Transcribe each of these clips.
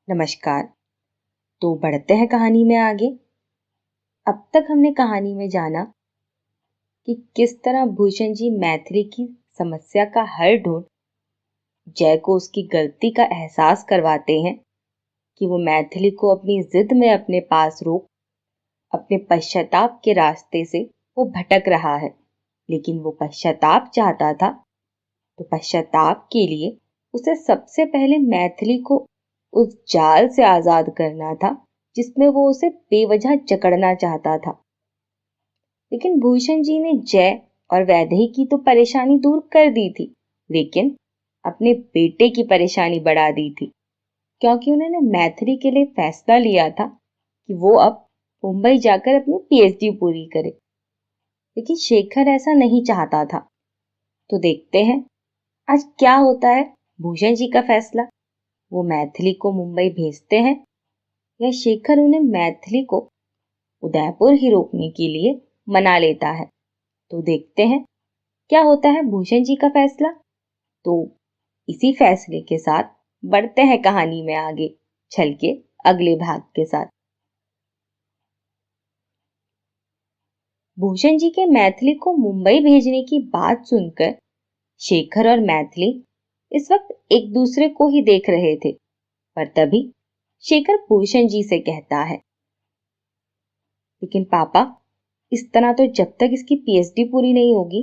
नमस्कार। तो बढ़ते हैं कहानी में आगे। अब तक हमने कहानी में जाना कि किस तरह भूषण जी मैथिली की समस्या का हल ढूंढ जय को उसकी गलती का एहसास करवाते हैं कि वो मैथिली को अपनी जिद में अपने पास रोक अपने पश्चाताप के रास्ते से वो भटक रहा है। लेकिन वो पश्चाताप चाहता था तो पश्चाताप के लिए उसे सबसे पहले मैथिली को उस जाल से आजाद करना था जिसमें वो उसे बेवजह जकड़ना चाहता था। लेकिन भूषण जी ने जय और वैदेही की तो परेशानी दूर कर दी थी, लेकिन अपने बेटे की परेशानी बढ़ा दी थी, क्योंकि उन्होंने मैथिली के लिए फैसला लिया था कि वो अब मुंबई जाकर अपनी पीएचडी पूरी करे। लेकिन शेखर ऐसा नहीं चाहता था। तो देखते हैं आज क्या होता है। भूषण जी का फैसला, वो मैथिली को मुंबई भेजते हैं या शेखर उन्हें मैथिली को उदयपुर ही रोकने के लिए मना लेता है। तो देखते हैं क्या होता है भूषण जी का फैसला। तो इसी फैसले के साथ बढ़ते हैं कहानी में आगे चल के अगले भाग के साथ। भूषण जी के मैथिली को मुंबई भेजने की बात सुनकर शेखर और मैथिली इस वक्त एक दूसरे को ही देख रहे थे, पर तभी शेखर भूषण जी से कहता है, लेकिन पापा, इस तरह तो जब तक इसकी पीएचडी पूरी नहीं होगी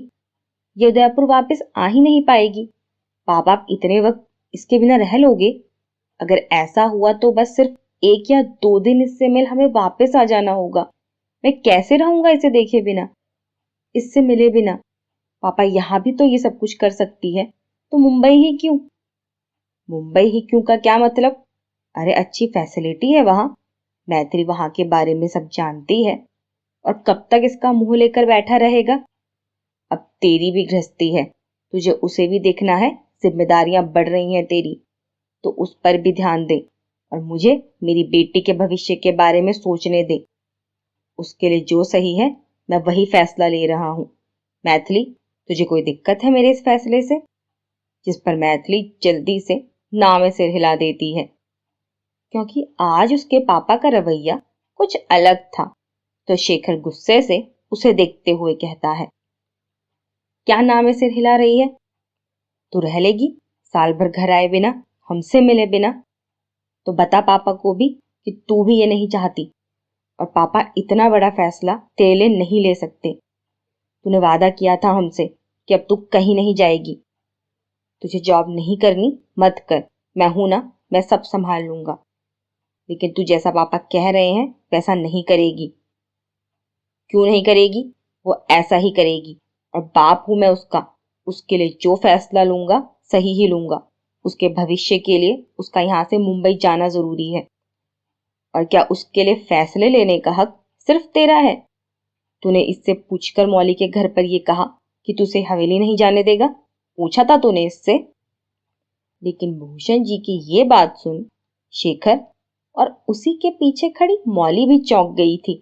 ये उदयपुर वापस आ ही नहीं पाएगी। पापा, आप इतने वक्त इसके बिना रह लोगे? अगर ऐसा हुआ तो बस सिर्फ 1 या 2 दिन इससे मिल हमें वापस आ जाना होगा। मैं कैसे रहूंगा इसे देखे बिना, इससे मिले बिना? पापा, यहाँ भी तो ये सब कुछ कर सकती है, तो मुंबई ही क्यों? मुंबई ही क्यों का क्या मतलब? अरे अच्छी फैसिलिटी है वहां, मैत्री वहां के बारे में सब जानती है, और कब तक इसका मुंह लेकर बैठा रहेगा? अब तेरी भी गृहस्थी है, तुझे उसे भी देखना है, जिम्मेदारियां बढ़ रही हैं तेरी, तो उस पर भी ध्यान दे, और मुझे मेरी बेटी के भविष्य के बारे में सोचने दे। उसके लिए जो सही है मैं वही फैसला ले रहा हूं। मैथिली, तुझे कोई दिक्कत है मेरे इस फैसले से? जिस पर मैथिली जल्दी से ना में सिर हिला देती है, क्योंकि आज उसके पापा का रवैया कुछ अलग था। तो शेखर गुस्से से उसे देखते हुए कहता है, क्या नाम है सिर हिला रही है? तू रह लेगी साल भर घर आए बिना, हमसे मिले बिना? तो बता पापा को भी कि तू भी ये नहीं चाहती, और पापा इतना बड़ा फैसला तेरे लिए नहीं ले सकते। तूने वादा किया था हमसे कि अब तू कहीं नहीं जाएगी। तुझे जॉब नहीं करनी मत कर, मैं हूं ना, मैं सब संभाल लूंगा। लेकिन तू जैसा पापा कह रहे हैं वैसा नहीं करेगी। क्यों नहीं करेगी? वो ऐसा ही करेगी, और बाप हूं मैं उसका। उसके लिए जो फैसला लूंगा सही ही लूंगा। उसके भविष्य के लिए उसका यहाँ से मुंबई जाना जरूरी है। और क्या उसके लिए फैसले लेने का हक सिर्फ तेरा है? तूने इससे पूछकर मौली के घर पर यह कहा कि तू उसे हवेली नहीं जाने देगा? पूछा था तूने इससे? लेकिन भूषण जी की ये बात सुन शेखर और उसी के पीछे खड़ी मौली भी चौंक गई थी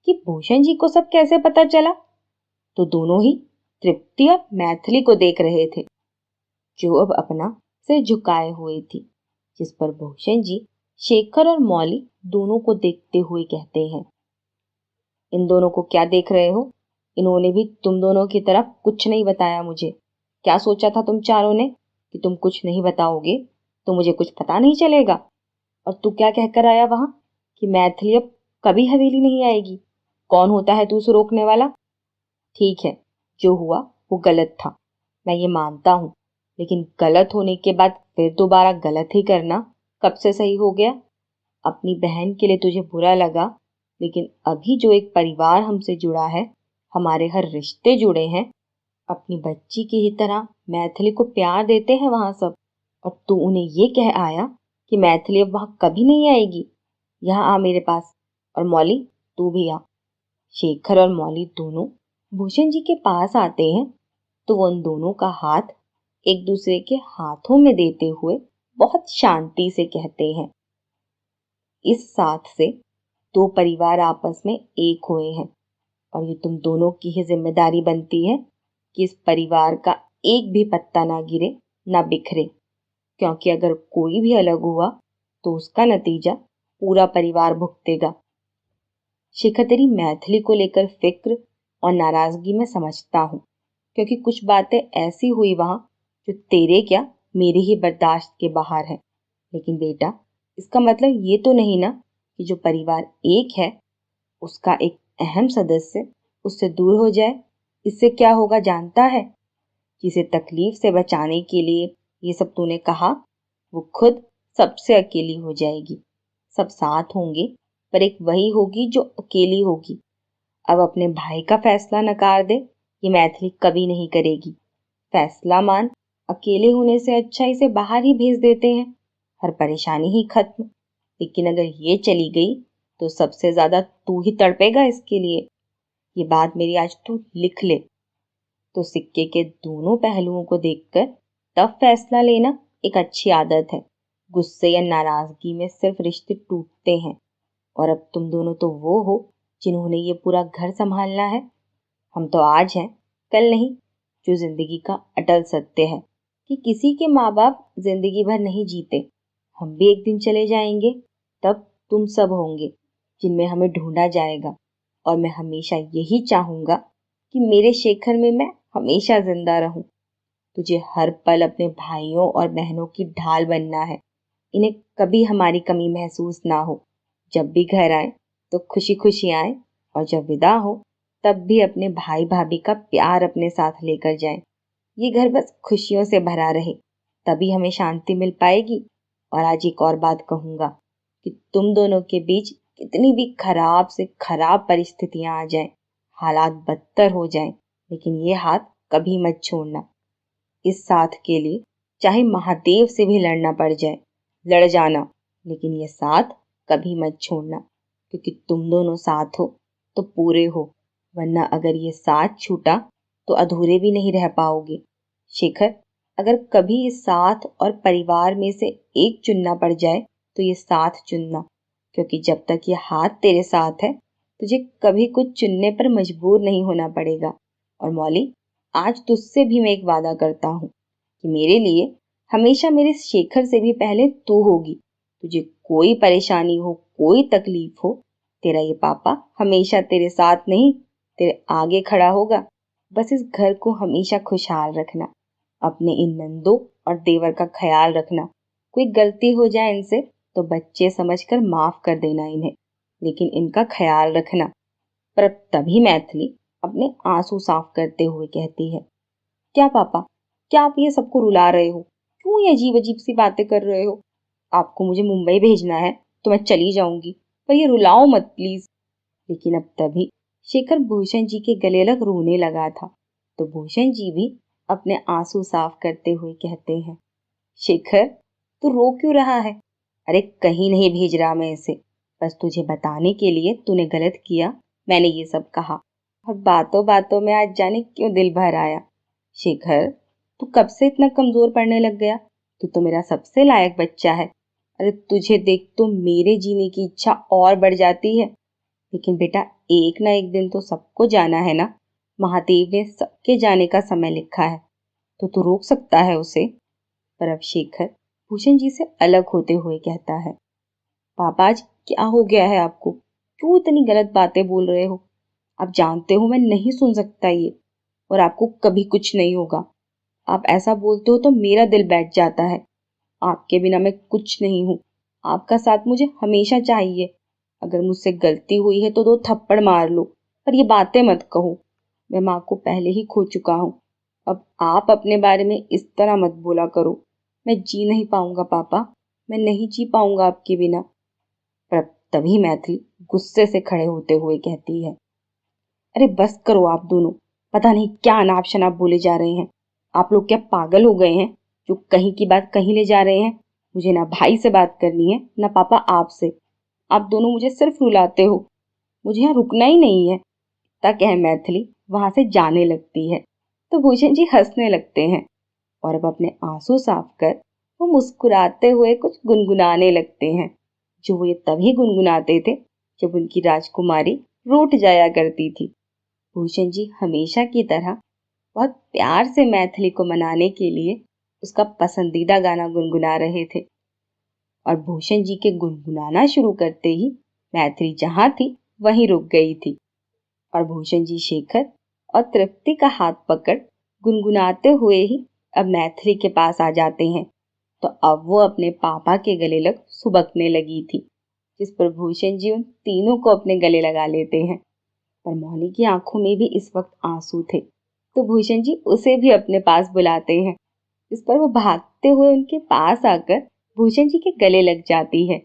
कि भूषण जी को सब कैसे पता चला। तो दोनों ही तृप्ति और मैथिली को देख रहे थे, जो अब अपना सिर झुकाए हुए थी, जिस पर भूषण जी शेखर और मौली दोनों को देखते हुए कहते हैं, इन दोनों को क्या देख रहे हो? इन्होंने भी तुम दोनों की तरफ कुछ नहीं बताया मुझे। क्या सोचा था तुम चारों ने कि तुम कुछ नहीं बताओगे तो मुझे कुछ पता नहीं चलेगा? और तू क्या कहकर आया वहां कि मैथिली अब कभी हवेली नहीं आएगी? कौन होता है तू उसे रोकने वाला? ठीक है, जो हुआ वो गलत था, मैं ये मानता हूं, लेकिन गलत होने के बाद फिर दोबारा गलत ही करना कब से सही हो गया? अपनी बहन के लिए तुझे बुरा लगा, लेकिन अभी जो एक परिवार हमसे जुड़ा है, हमारे हर रिश्ते जुड़े हैं, अपनी बच्ची की ही तरह मैथिली को प्यार देते हैं वहां सब, और तू उन्हें ये कह आया कि मैथिली अब वहां कभी नहीं आएगी? यहाँ आ मेरे पास, और मौली तू भी आ। शेखर और मौली दोनों भूषण जी के पास आते हैं तो वो उन दोनों का हाथ एक दूसरे के हाथों में देते हुए बहुत शांति से कहते हैं, इस साथ से 2 परिवार आपस में एक हुए हैं, और ये तुम दोनों की ही जिम्मेदारी बनती है कि इस परिवार का एक भी पत्ता ना गिरे, ना बिखरे, क्योंकि अगर कोई भी अलग हुआ तो उसका नतीजा पूरा परिवार भुगतेगा। शेखर, तेरी मैथिली को लेकर फिक्र और नाराजगी मैं समझता हूँ, क्योंकि कुछ बातें ऐसी हुई वहां जो तेरे क्या मेरे ही बर्दाश्त के बाहर है। लेकिन बेटा, इसका मतलब ये तो नहीं ना कि जो परिवार एक है उसका एक अहम सदस्य उससे दूर हो जाए। इससे क्या होगा जानता है? जिसे तकलीफ से बचाने के लिए ये सब तूने कहा, वो खुद सबसे अकेली हो जाएगी। सब साथ होंगे पर एक वही होगी जो अकेली होगी। अब अपने भाई का फैसला नकार दे, ये मैथिली कभी नहीं करेगी। फैसला मान, अकेले होने से अच्छा इसे बाहर ही भेज देते हैं, हर परेशानी ही खत्म। लेकिन अगर ये चली गई तो सबसे ज्यादा तू ही तड़पेगा इसके लिए। ये बात मेरी आज तू लिख ले। तो सिक्के के दोनों पहलुओं को देखकर तब फैसला लेना एक अच्छी आदत है। गुस्से या नाराजगी में सिर्फ रिश्ते टूटते हैं। और अब तुम दोनों तो वो हो जिन्होंने ये पूरा घर संभालना है। हम तो आज हैं, कल नहीं, जो जिंदगी का अटल सत्य है कि किसी के माँ बाप जिंदगी भर नहीं जीते। हम भी एक दिन चले जाएंगे, तब तुम सब होंगे जिनमें हमें ढूंढा जाएगा। और मैं हमेशा यही चाहूंगा कि मेरे शेखर में मैं हमेशा जिंदा रहूं। तुझे हर पल अपने भाइयों और बहनों की ढाल बनना है। इन्हें कभी हमारी कमी महसूस ना हो। जब भी घर आए तो खुशी खुशी आए, और जब विदा हो तब भी अपने भाई भाभी का प्यार अपने साथ लेकर जाएं। ये घर बस खुशियों से भरा रहे, तभी हमें शांति मिल पाएगी। और आज एक और बात कहूंगा कि तुम दोनों के बीच कितनी भी खराब से खराब परिस्थितियां आ जाएं, हालात बदतर हो जाएं, लेकिन ये हाथ कभी मत छोड़ना। इस साथ के लिए चाहे महादेव से भी लड़ना पड़ जाए, लड़ जाना, लेकिन ये साथ कभी मत छोड़ना। क्योंकि तुम दोनों साथ हो तो पूरे हो, वरना अगर ये साथ छूटा तो अधूरे भी नहीं रह पाओगे। शेखर, अगर कभी इस साथ और परिवार में से एक चुनना पड़ जाए तो ये साथ चुनना, क्योंकि जब तक ये हाथ तेरे साथ है तुझे कभी कुछ चुनने पर मजबूर नहीं होना पड़ेगा। और मौली, आज तुझसे भी मैं एक वादा करता हूँ कि मेरे लिए हमेशा मेरे शेखर से भी पहले तू होगी। तुझे कोई परेशानी हो, कोई तकलीफ हो, तेरा ये पापा हमेशा तेरे साथ नहीं, तेरे आगे खड़ा होगा। बस इस घर को हमेशा खुशहाल रखना। अपने इन नंदों और देवर का ख्याल रखना। कोई गलती हो जाए इनसे तो बच्चे समझकर माफ कर देना इन्हें, लेकिन इनका ख्याल रखना। पर तभी मैथिली अपने आंसू साफ करते हुए कहती है, क्या पापा, क्या आप ये सबको रुला रहे हो? क्यों ये अजीब अजीब सी बातें कर रहे हो? आपको मुझे मुंबई भेजना है तो मैं चली जाऊंगी, पर ये रुलाओ मत प्लीज। लेकिन अब तभी शेखर भूषण जी के गले लग रोने लगा था, तो भूषण जी भी अपने आंसू साफ करते हुए कहते हैं, शेखर, तू रो क्यों रहा है? अरे कहीं नहीं भेज रहा मैं इसे, बस तुझे बताने के लिए तूने गलत किया, मैंने ये सब कहा। और बातों बातों में आज जाने क्यों दिल भर आया। शेखर, तू कब से इतना कमजोर पड़ने लग गया? तू तो मेरा सबसे लायक बच्चा है। अरे तुझे देख तो मेरे जीने की इच्छा और बढ़ जाती है। लेकिन बेटा, एक ना एक दिन तो सबको जाना है ना। महादेव ने सबके जाने का समय लिखा है, तो तू रोक सकता है उसे? पर अब शेखर भूषण जी से अलग होते हुए कहता है, पापा आज क्या हो गया है आपको? क्यों इतनी गलत बातें बोल रहे हो? आप जानते हो मैं नहीं सुन सकता ये, और आपको कभी कुछ नहीं होगा। आप ऐसा बोलते हो तो मेरा दिल बैठ जाता है। आपके बिना मैं कुछ नहीं हूँ। आपका साथ मुझे हमेशा चाहिए। अगर मुझसे गलती हुई है तो दो थप्पड़ मार लो, पर ये बातें मत कहो। मैं माँ को पहले ही खो चुका हूँ। अब आप अपने बारे में इस तरह मत बोला करो। मैं जी नहीं पाऊंगा पापा, मैं नहीं जी पाऊंगा आपके बिना। पर तभी मैथिली गुस्से से खड़े होते हुए कहती है, अरे बस करो आप दोनों, पता नहीं क्या अनाप शनाप बोले जा रहे हैं। आप लोग क्या पागल हो गए हैं जो कहीं की बात कहीं ले जा रहे हैं? मुझे ना भाई से बात करनी है ना पापा आपसे। आप दोनों मुझे सिर्फ रुलाते हो, मुझे यहाँ रुकना ही नहीं है। तक कह मैथिली वहां से जाने लगती है, तो भूषण जी हंसने लगते हैं और अब अपने आंसू साफ कर वो मुस्कुराते हुए कुछ गुनगुनाने लगते हैं, जो वो ये तभी गुनगुनाते थे जब उनकी राजकुमारी रूठ जाया करती थी। भूषण जी हमेशा की तरह बहुत प्यार से मैथिली को मनाने के लिए उसका पसंदीदा गाना गुनगुना रहे थे। और भूषण जी के गुनगुनाना शुरू करते ही मैथिली जहां थी वहीं रुक गई थी। और भूषण जी शेखर और तृप्ति का हाथ पकड़ गुनगुनाते हुए ही अब मैथिली के पास आ जाते हैं। तो अब वो अपने पापा के गले लग सुबकने लगी थी, जिस पर भूषण जी उन तीनों को अपने गले लगा लेते हैं। पर मौली की आंखों में भी इस वक्त आंसू थे, तो भूषण जी उसे भी अपने पास बुलाते हैं, जिस पर वो भागते हुए उनके पास आकर भूषण जी के गले लग जाती है।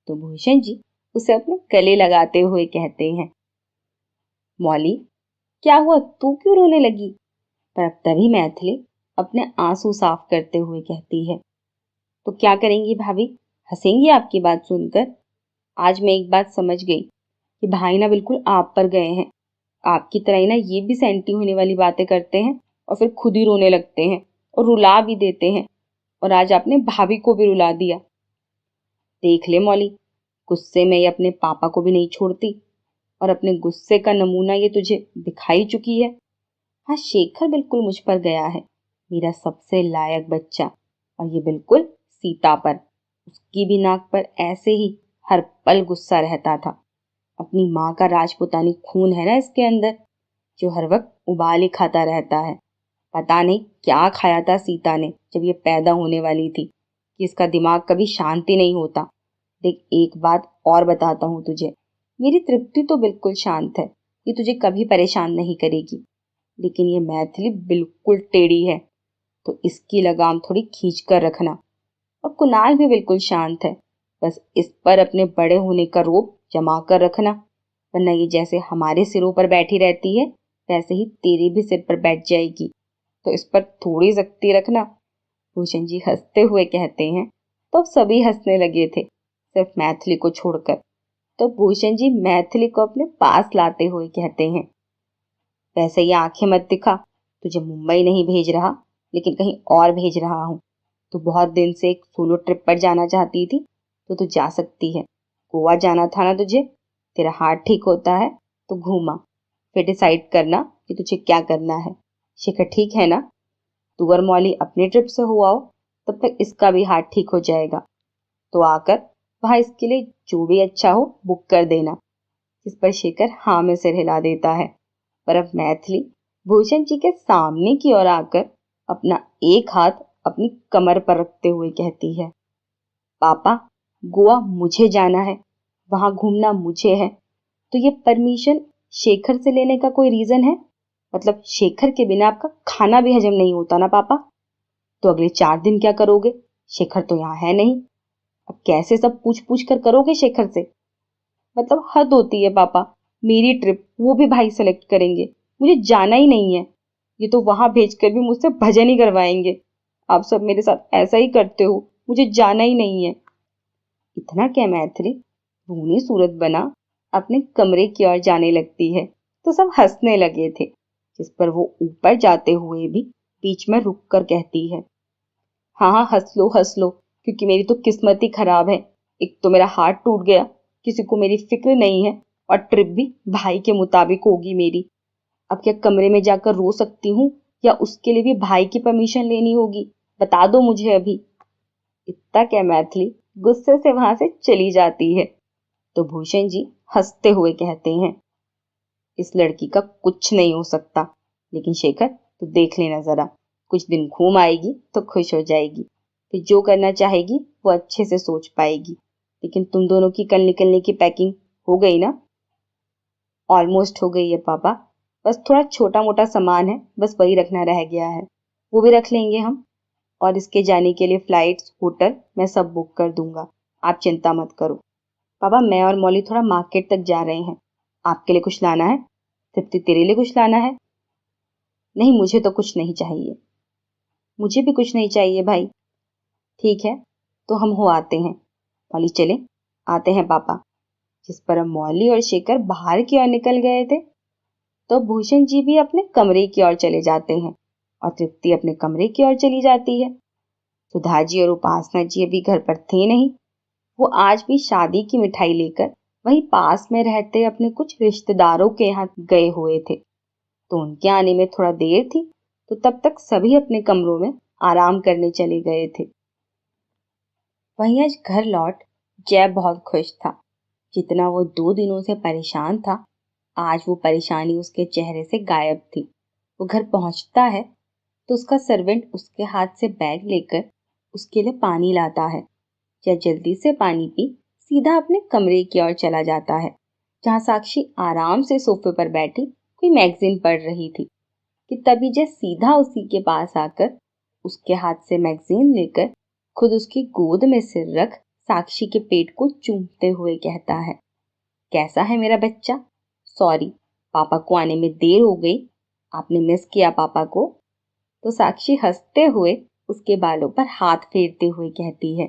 तो भूषण जी उसे अपने गले लगाते हुए कहते हैं, मौली क्या हुआ, तू क्यों रोने लगी? पर अब तभी मैथिली अपने आंसू साफ करते हुए कहती है, तो क्या करेंगी भाभी, हंसेंगी आपकी बात सुनकर? आज मैं एक बात समझ गई कि भाई ना बिल्कुल आप पर गए हैं। आपकी तरह ही ना ये भी सेंटी होने वाली बातें करते हैं और फिर खुद ही रोने लगते हैं और रुला भी देते हैं। और आज आपने भाभी को भी रुला दिया। देख ले मौली, गुस्से में ये अपने पापा को भी नहीं छोड़ती और अपने गुस्से का नमूना ये तुझे दिखाई चुकी है। हाँ, शेखर बिल्कुल मुझ पर गया है, मेरा सबसे लायक बच्चा, और ये बिल्कुल सीता पर। उसकी भी नाक पर ऐसे ही हर पल गुस्सा रहता था। अपनी माँ का राजपुतानी खून है ना इसके अंदर, जो हर वक्त उबाल ही खाता रहता है। पता नहीं क्या खाया था सीता ने जब ये पैदा होने वाली थी कि इसका दिमाग कभी शांति नहीं होता। देख, एक बात और बताता हूँ तुझे, मेरी तृप्ति तो बिल्कुल शांत है, ये तुझे कभी परेशान नहीं करेगी। लेकिन ये मैथिली बिल्कुल टेढ़ी है, तो इसकी लगाम थोड़ी खींच कर रखना। और कुणाल भी बिल्कुल शांत है, बस इस पर अपने बड़े होने का रोब जमा कर रखना, वरना ये जैसे हमारे सिरों पर बैठी रहती है वैसे ही तेरे भी सिर पर बैठ जाएगी, तो इस पर थोड़ी सख्ती रखना। भूषण जी हंसते हुए कहते हैं। तो अब सभी हंसने लगे थे, सिर्फ मैथिली को छोड़कर। तो भूषण जी मैथिली को अपने पास लाते हुए कहते हैं, वैसे ये आंखें मत दिखा, तुझे मुंबई नहीं भेज रहा लेकिन कहीं और भेज रहा हूँ। तू बहुत दिन से एक सोलो ट्रिप पर जाना चाहती थी, तो तू जा सकती है। गोवा जाना था ना तुझे, तेरा हार्ट ठीक होता है तो घूमा, फिर डिसाइड करना कि तुझे क्या करना है। शिखर ठीक है ना? तू और मौली अपनी ट्रिप से हो आओ, तब तक इसका भी हार्ट ठीक हो जाएगा। तो आकर वहां इसके लिए जो भी अच्छा हो बुक कर देना। इस पर शेखर हाँ में सिर हिला देता है। पर अब मैथिली भूषण जी के सामने की ओर आकर अपना एक हाथ अपनी कमर पर रखते हुए कहती है, पापा, गोवा मुझे जाना है, वहां घूमना मुझे है, तो ये परमिशन शेखर से लेने का कोई रीजन है? मतलब शेखर के बिना आपका खाना भी हजम नहीं होता ना पापा? तो अगले 4 दिन क्या करोगे? शेखर तो यहाँ है नहीं, अब कैसे सब पूछ पूछ कर करोगे शेखर से? मतलब हद होती है पापा, मेरी ट्रिप वो भी भाई सेलेक्ट करेंगे, मुझे जाना ही नहीं है। ये तो वहां भेजकर भी मुझसे भजन ही करवाएंगे। आप सब मेरे साथ ऐसा ही करते हो, मुझे जाना ही नहीं है। इतना क्या मैथिली रूनी सूरत बना अपने कमरे की ओर जाने लगती है, तो सब हंसने लगे थे, जिस पर वो ऊपर जाते हुए भी बीच में रुक कर कहती है, हाँ हाँ हंस लो, क्योंकि मेरी तो किस्मत ही खराब है। एक तो मेरा हार्ट टूट गया, किसी को मेरी फिक्र नहीं है, और ट्रिप भी भाई के मुताबिक होगी मेरी। अब क्या कमरे में जाकर रो सकती हूँ, या उसके लिए भी भाई की परमिशन लेनी होगी? बता दो मुझे अभी। इतना क्या मैथिली गुस्से से वहां से चली जाती है। तो भूषण जी हंसते हुए कहते हैं, इस लड़की का कुछ नहीं हो सकता, लेकिन शेखर तू देख लेना जरा, कुछ दिन घूम आएगी तो खुश हो जाएगी, फिर जो करना चाहेगी वो अच्छे से सोच पाएगी। लेकिन तुम दोनों की कल निकलने की पैकिंग हो गई ना? ऑलमोस्ट हो गई है पापा, बस थोड़ा छोटा मोटा सामान है, बस वही रखना रह गया है, वो भी रख लेंगे हम। और इसके जाने के लिए फ्लाइट्स, होटल मैं सब बुक कर दूंगा, आप चिंता मत करो। पापा, मैं और मौली थोड़ा मार्केट तक जा रहे हैं, आपके लिए कुछ लाना है? तृप्ति, तेरे लिए कुछ लाना है? नहीं, मुझे तो कुछ नहीं चाहिए। मुझे भी कुछ नहीं चाहिए भाई। ठीक है, तो हम हो आते हैं। मौली चले, आते हैं पापा। जिस पर अब मौली और शेखर बाहर की ओर निकल गए थे, तो भूषण जी भी अपने कमरे की ओर चले जाते हैं और तृप्ति अपने कमरे की ओर चली जाती है। सुधा जी और उपासना जी अभी घर पर थे नहीं, वो आज भी शादी की मिठाई लेकर वहीं पास में रहते अपने कुछ रिश्तेदारों के यहाँ गए हुए थे। तो उनके आने में थोड़ा देर थी, तो तब तक सभी अपने कमरों में आराम करने चले गए थे। वहीं आज घर लौट जय बहुत खुश था। जितना वो 2 दिनों से परेशान था, आज वो परेशानी उसके चेहरे से गायब थी। वो घर पहुंचता है तो उसका सर्वेंट उसके हाथ से बैग लेकर उसके लिए पानी लाता है। जय जल्दी से पानी पी सीधा अपने कमरे की ओर चला जाता है, जहाँ साक्षी आराम से सोफे पर बैठी कोई मैगजीन पढ़ रही थी कि तभी जय सीधा उसी के पास आकर उसके हाथ से मैगजीन लेकर खुद उसकी गोद में सिर रख साक्षी के पेट को चूमते हुए कहता है, कैसा है मेरा बच्चा? सॉरी, पापा को आने में देर हो गई। आपने मिस किया पापा को? तो साक्षी हंसते हुए उसके बालों पर हाथ फेरते हुए कहती है,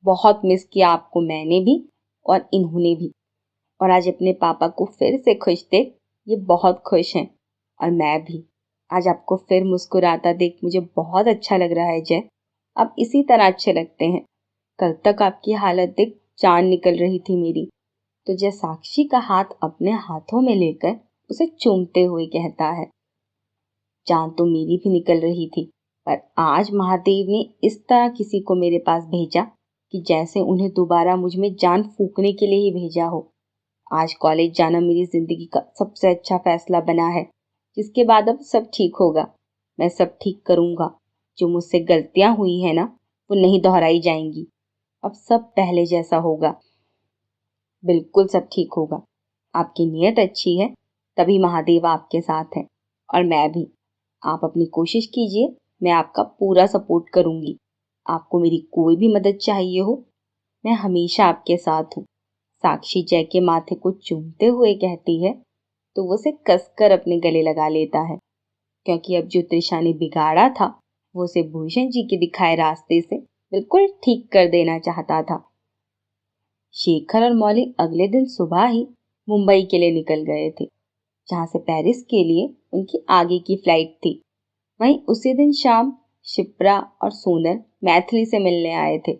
बहुत मिस किया आपको मैंने भी और इन्होंने भी। और आज अपने पापा को फिर से खुश देख ये बहुत खुश हैं। और मैं भी आज आपको फिर मुस्कुराता देख मुझे बहुत अच्छा लग रहा है जय। आप इसी तरह अच्छे लगते हैं। कल तक आपकी हालत देख जान निकल रही थी मेरी। तो जय साक्षी का हाथ अपने हाथों में लेकर उसे चूमते हुए कहता है, जान तो मेरी भी निकल रही थी, पर आज महादेव ने इस तरह किसी को मेरे पास भेजा कि जैसे उन्हें दोबारा मुझ में जान फूंकने के लिए ही भेजा हो। आज कॉलेज जाना मेरी जिंदगी का सबसे अच्छा फैसला बना है, जिसके बाद अब सब ठीक होगा। मैं सब ठीक करूंगा। जो मुझसे गलतियां हुई है ना, वो नहीं दोहराई जाएंगी। अब सब पहले जैसा होगा। बिल्कुल सब ठीक होगा। आपकी नीयत अच्छी है, तभी महादेव आपके साथ है। और मैं भी। आप अपनी कोशिश कीजिए, मैं आपका पूरा सपोर्ट करूंगी। आपको मेरी कोई भी मदद चाहिए हो, मैं हमेशा आपके साथ हूँ। साक्षी जय के माथे को चूमते हुए कहती है तो वो उसे कसकर अपने गले लगा लेता है, क्योंकि अब जो त्रिशा ने बिगाड़ा था वो उसे भूषण जी के दिखाए रास्ते से बिल्कुल ठीक कर देना चाहता था। शेखर और मौली अगले दिन सुबह ही मुंबई के लिए निकल गए थे, जहां से पेरिस के लिए उनकी आगे की फ्लाइट थी। वहीं उसी दिन शाम शिप्रा और सोनल मैथिली से मिलने आए थे।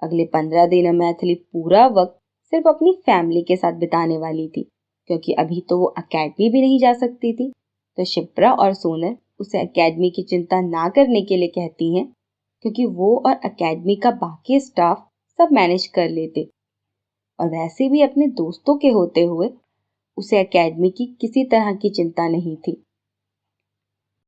अगले 15 दिन मैथिली पूरा वक्त सिर्फ अपनी फैमिली के साथ बिताने वाली थी, क्योंकि अभी तो वो अकेडमी भी नहीं जा सकती थी। तो शिप्रा और सोनल उसे अकेडमी की चिंता ना करने के लिए कहती हैं, क्योंकि वो और अकेडमी का बाकी स्टाफ सब मैनेज कर लेते। और वैसे भी अपने दोस्तों के होते हुए उसे एकेडमी की किसी तरह की चिंता नहीं थी।